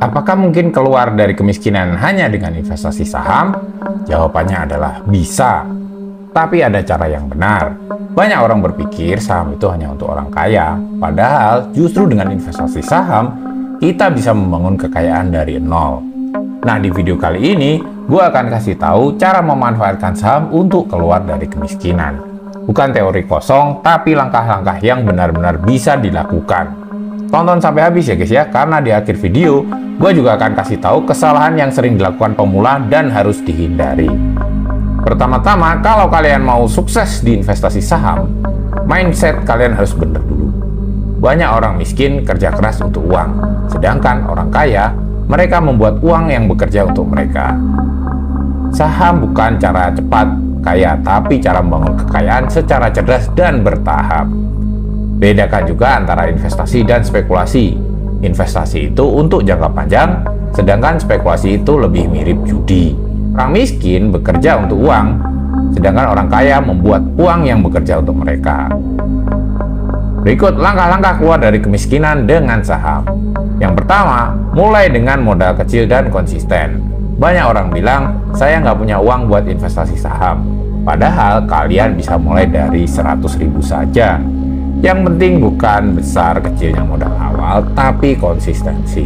Apakah mungkin keluar dari kemiskinan hanya dengan investasi saham? Jawabannya adalah bisa. Tapi ada cara yang benar. Banyak orang berpikir saham itu hanya untuk orang kaya. Padahal justru dengan investasi saham, kita bisa membangun kekayaan dari nol. Nah, di video kali ini, gue akan kasih tahu cara memanfaatkan saham untuk keluar dari kemiskinan. Bukan teori kosong, tapi langkah-langkah yang benar-benar bisa dilakukan. Tonton sampai habis ya guys ya, karena di akhir video, gue juga akan kasih tahu kesalahan yang sering dilakukan pemula dan harus dihindari. Pertama-tama, kalau kalian mau sukses di investasi saham, mindset kalian harus benar dulu. Banyak orang miskin kerja keras untuk uang, sedangkan orang kaya, mereka membuat uang yang bekerja untuk mereka. Saham bukan cara cepat kaya, tapi cara membangun kekayaan secara cerdas dan bertahap. Bedakan juga antara investasi dan spekulasi. Investasi itu untuk jangka panjang, sedangkan spekulasi itu lebih mirip judi. Orang miskin bekerja untuk uang, sedangkan orang kaya membuat uang yang bekerja untuk mereka. Berikut langkah-langkah keluar dari kemiskinan dengan saham. Yang pertama, mulai dengan modal kecil dan konsisten. Banyak orang bilang, saya nggak punya uang buat investasi saham. Padahal kalian bisa mulai dari 100.000 saja. Yang penting bukan besar kecilnya modal awal, tapi konsistensi.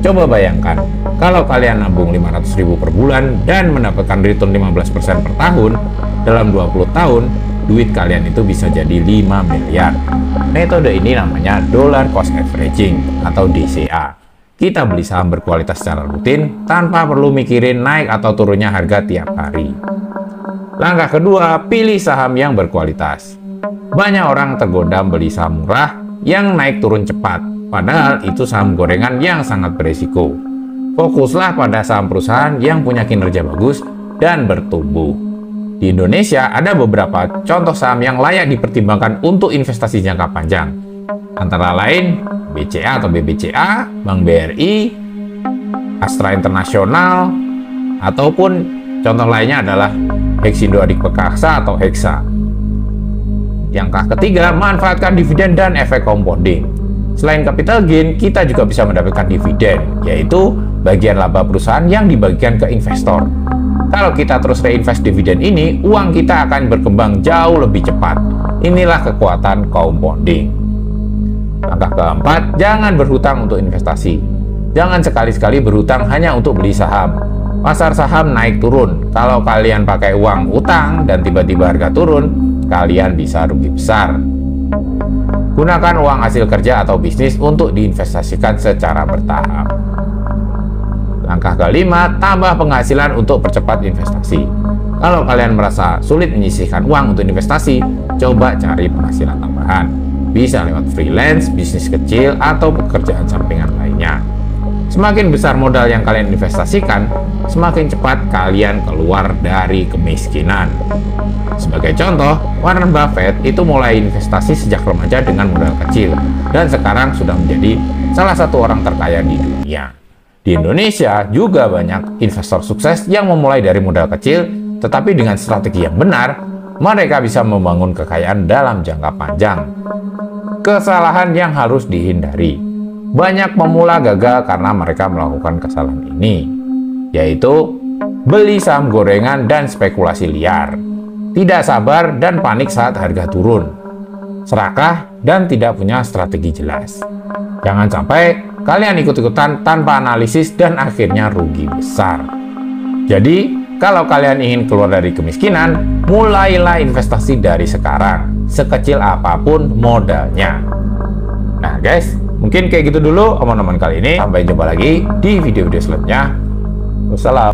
Coba bayangkan, kalau kalian nabung 500.000 per bulan dan mendapatkan return 15% per tahun, dalam 20 tahun, duit kalian itu bisa jadi 5 miliar. Metode ini namanya Dollar Cost Averaging atau DCA. Kita beli saham berkualitas secara rutin, tanpa perlu mikirin naik atau turunnya harga tiap hari. Langkah kedua, pilih saham yang berkualitas. Banyak orang tergoda beli saham murah yang naik turun cepat, padahal itu saham gorengan yang sangat beresiko. Fokuslah pada saham perusahaan yang punya kinerja bagus dan bertumbuh. Di Indonesia ada beberapa contoh saham yang layak dipertimbangkan untuk investasi jangka panjang. Antara lain BCA atau BBCA, Bank BRI, Astra Internasional, ataupun contoh lainnya adalah Hexindo Adik Perkasa atau Hexa. Yang ketiga, manfaatkan dividen dan efek compounding. Selain capital gain, kita juga bisa mendapatkan dividen, yaitu bagian laba perusahaan yang dibagikan ke investor. Kalau kita terus reinvest dividen ini, uang kita akan berkembang jauh lebih cepat. Inilah kekuatan compounding. Langkah keempat, jangan berhutang untuk investasi. Jangan sekali-sekali berhutang hanya untuk beli saham. Pasar saham naik turun. Kalau kalian pakai uang utang dan tiba-tiba harga turun, kalian bisa rugi besar. Gunakan uang hasil kerja atau bisnis untuk diinvestasikan secara bertahap. Langkah kelima, tambah penghasilan untuk percepat investasi. Kalau kalian merasa sulit menyisihkan uang untuk investasi, coba cari penghasilan tambahan. Bisa lewat freelance, bisnis kecil, atau pekerjaan sampingan lainnya. Semakin besar modal yang kalian investasikan, semakin cepat kalian keluar dari kemiskinan. Sebagai contoh, Warren Buffett itu mulai investasi sejak remaja dengan modal kecil, dan sekarang sudah menjadi salah satu orang terkaya di dunia. Di Indonesia juga banyak investor sukses yang memulai dari modal kecil, tetapi dengan strategi yang benar, mereka bisa membangun kekayaan dalam jangka panjang. Kesalahan yang harus dihindari. Banyak pemula gagal karena mereka melakukan kesalahan ini, yaitu beli saham gorengan dan spekulasi liar, tidak sabar dan panik saat harga turun, serakah dan tidak punya strategi jelas. Jangan sampai kalian ikut-ikutan tanpa analisis dan akhirnya rugi besar. Jadi, kalau kalian ingin keluar dari kemiskinan, mulailah investasi dari sekarang, sekecil apapun modalnya. Nah guys, mungkin kayak gitu dulu omongan kali ini. Sampai jumpa lagi di video-video selanjutnya. Wassalam.